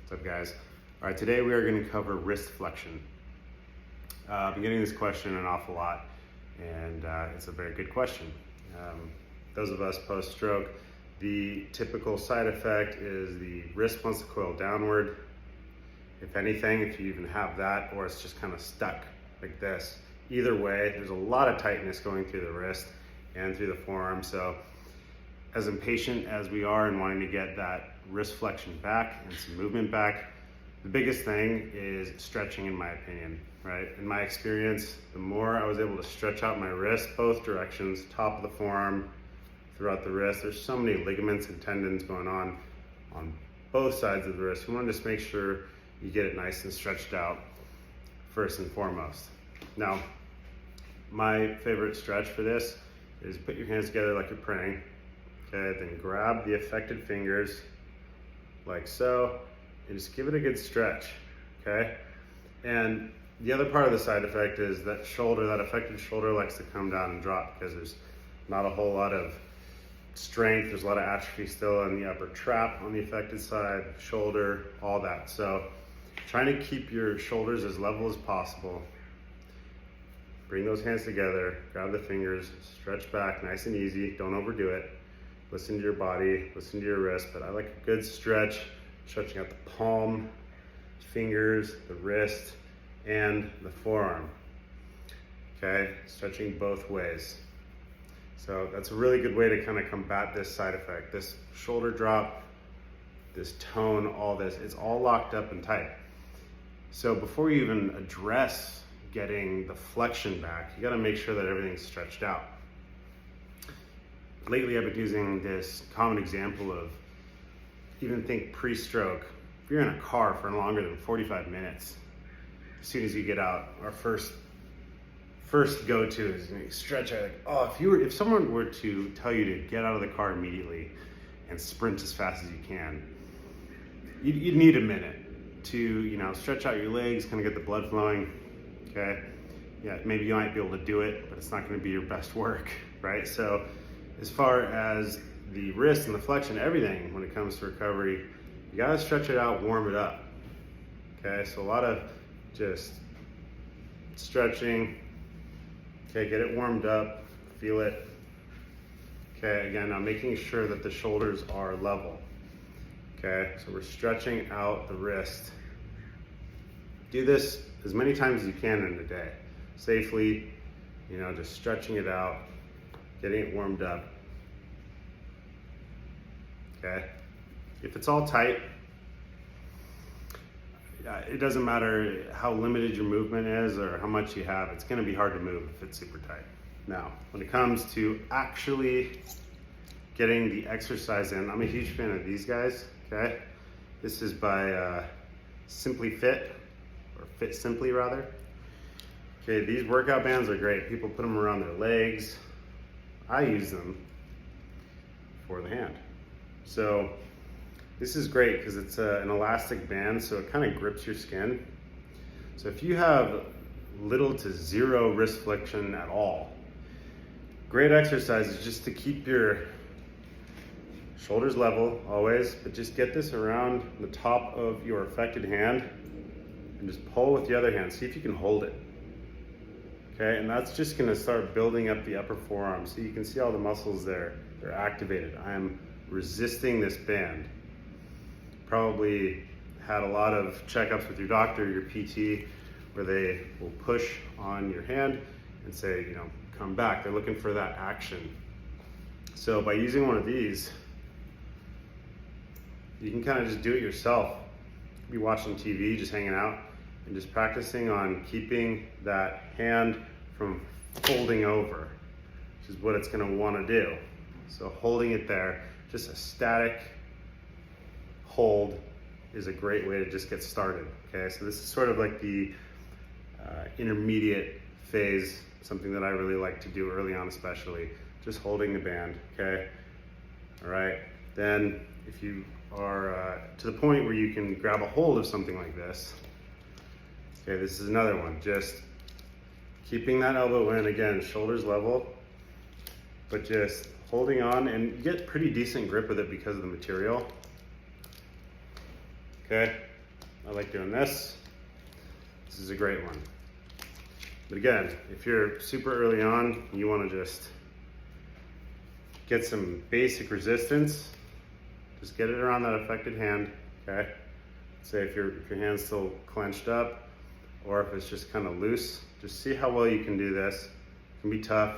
What's up, guys? All right, today we are going to cover wrist flexion. I've been getting this question an awful lot, and it's a very good question. Those of us post-stroke, the typical side effect is the wrist wants to coil downward. If anything, if you even have that, or it's just kind of stuck like this. Either way, there's a lot of tightness going through the wrist and through the forearm. So as impatient as we are in wanting to get that wrist flexion back and some movement back, the biggest thing is stretching, in my opinion, right? In my experience, the more I was able to stretch out my wrist, both directions, top of the forearm, throughout the wrist, there's so many ligaments and tendons going on both sides of the wrist. You want to just make sure you get it nice and stretched out first and foremost. Now, my favorite stretch for this is put your hands together like you're praying, okay? Then grab the affected fingers like so, and just give it a good stretch, okay? And the other part of the side effect is that shoulder, that affected shoulder likes to come down and drop because there's not a whole lot of strength. There's a lot of atrophy still in the upper trap on the affected side, shoulder, all that. So trying to keep your shoulders as level as possible. Bring those hands together, grab the fingers, stretch back nice and easy. Don't overdo it. Listen to your body, listen to your wrist, but I like a good stretch, stretching out the palm, fingers, the wrist, and the forearm. Okay, stretching both ways. So that's a really good way to kind of combat this side effect. This shoulder drop, this tone, all this, it's all locked up and tight. So before you even address getting the flexion back, you got to make sure that everything's stretched out. Lately, I've been using this common example of, even think pre-stroke. If you're in a car for longer than 45 minutes, as soon as you get out, our first go-to is stretch out. Like, oh, if someone were to tell you to get out of the car immediately and sprint as fast as you can, you'd need a minute to, stretch out your legs, kind of get the blood flowing. Okay, yeah, maybe you might be able to do it, but it's not going to be your best work, right? So as far as the wrist and the flexion, everything when it comes to recovery, you got to stretch it out, warm it up. Okay, so a lot of just stretching. Okay, get it warmed up, feel it. Okay, again, now making sure that the shoulders are level. Okay, so we're stretching out the wrist. Do this as many times as you can in a day, safely, just stretching it out, getting it warmed up. Okay, if it's all tight, it doesn't matter how limited your movement is or how much you have, it's gonna be hard to move if it's super tight. Now, when it comes to actually getting the exercise in, I'm a huge fan of these guys, okay? This is by Simply Fit, or Fit Simply rather. Okay, these workout bands are great. People put them around their legs. I use them for the hand. So this is great because it's an elastic band, so it kind of grips your skin. So if you have little to zero wrist flexion at all, great exercise is just to keep your shoulders level always, but just get this around the top of your affected hand and just pull with the other hand. See if you can hold it. Okay, and that's just gonna start building up the upper forearm. So you can see all the muscles there, they're activated. I am resisting this band. Probably had a lot of checkups with your doctor, your PT, where they will push on your hand and say, come back. They're looking for that action. So by using one of these, you can kind of just do it yourself. Be watching TV, just hanging out, and just practicing on keeping that hand from folding over, which is what it's gonna wanna do. So holding it there, just a static hold is a great way to just get started, okay? So this is sort of like the intermediate phase, something that I really like to do early on especially, just holding the band, okay? All right, then if you are to the point where you can grab a hold of something like this, okay, this is another one, just keeping that elbow in, again, shoulders level, but just holding on, and you get pretty decent grip with it because of the material. Okay, I like doing this. This is a great one. But again, if you're super early on, you want to just get some basic resistance. Just get it around that affected hand, okay? Say if your hand's still clenched up, or if it's just kind of loose, just see how well you can do this. It can be tough.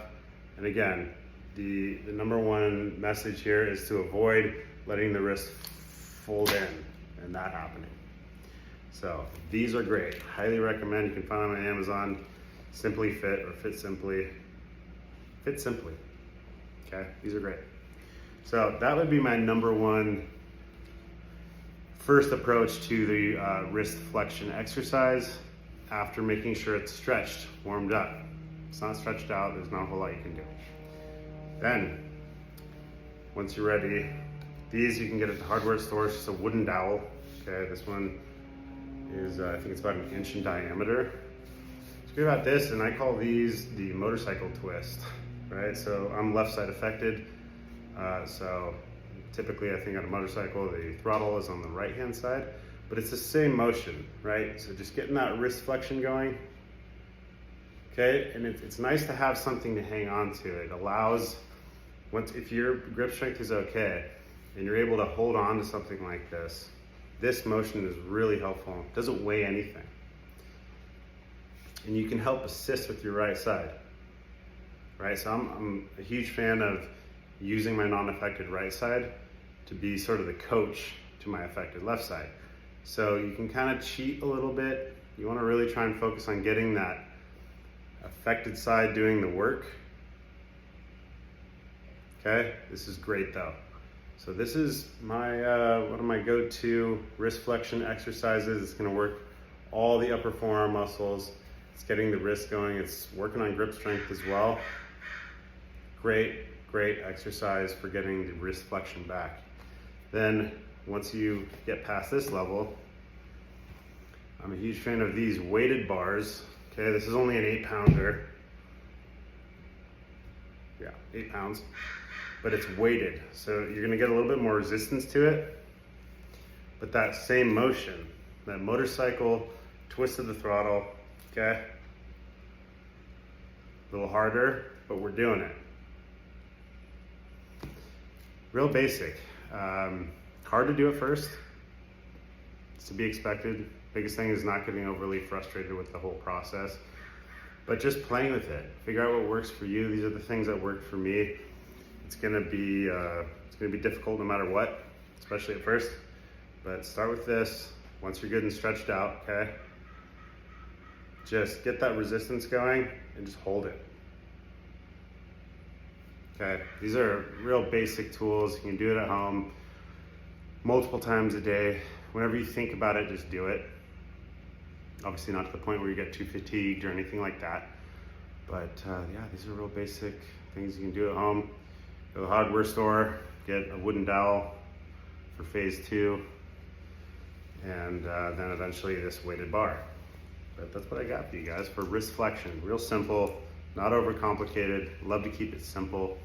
And again, the number one message here is to avoid letting the wrist fold in and that happening. So these are great. Highly recommend. You can find them on Amazon. Simply Fit or Fit Simply. Fit Simply. Okay, these are great. So that would be my number one first approach to the wrist flexion exercise after making sure it's stretched, warmed up. If it's not stretched out, there's not a whole lot you can do. Then, once you're ready, these you can get at the hardware store. It's just a wooden dowel. Okay, this one is, I think it's about 1 inch in diameter. What's good about this, and I call these the motorcycle twist, right? So I'm left side affected. So typically I think on a motorcycle, the throttle is on the right hand side, but it's the same motion, right? So just getting that wrist flexion going, okay? And it's nice to have something to hang on to. It allows, if your grip strength is okay, and you're able to hold on to something like this, this motion is really helpful. It doesn't weigh anything. And you can help assist with your right side, right? So I'm a huge fan of using my non-affected right side to be sort of the coach to my affected left side. So you can kind of cheat a little bit. You want to really try and focus on getting that affected side doing the work. Okay, this is great though. So this is my one of my go-to wrist flexion exercises. It's going to work all the upper forearm muscles. It's getting the wrist going. It's working on grip strength as well. Great exercise for getting the wrist flexion back. Then once you get past this level, I'm a huge fan of these weighted bars. Okay, this is only an 8-pounder. Yeah, 8 pounds. But it's weighted, so you're gonna get a little bit more resistance to it, but that same motion, that motorcycle twist of the throttle, okay? A little harder, but we're doing it. Real basic. Hard to do at first. It's to be expected. Biggest thing is not getting overly frustrated with the whole process, but just playing with it. Figure out what works for you. These are the things that work for me. It's gonna be difficult no matter what, especially at first. But start with this. Once you're good and stretched out, okay? Just get that resistance going and just hold it. Okay, these are real basic tools. You can do it at home multiple times a day. Whenever you think about it, just do it. Obviously not to the point where you get too fatigued or anything like that. But yeah, these are real basic things you can do at home. Go to the hardware store, get a wooden dowel for phase 2, and then eventually this weighted bar. But that's what I got for you guys for wrist flexion. Real simple, not overcomplicated. Love to keep it simple.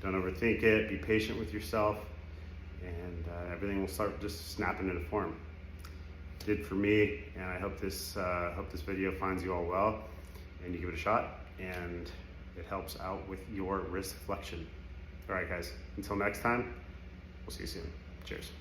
Don't overthink it. Be patient with yourself, and everything will start just snapping into form. It did for me, and I hope this video finds you all well, and you give it a shot, and it helps out with your wrist flexion. All right, guys, until next time, we'll see you soon. Cheers.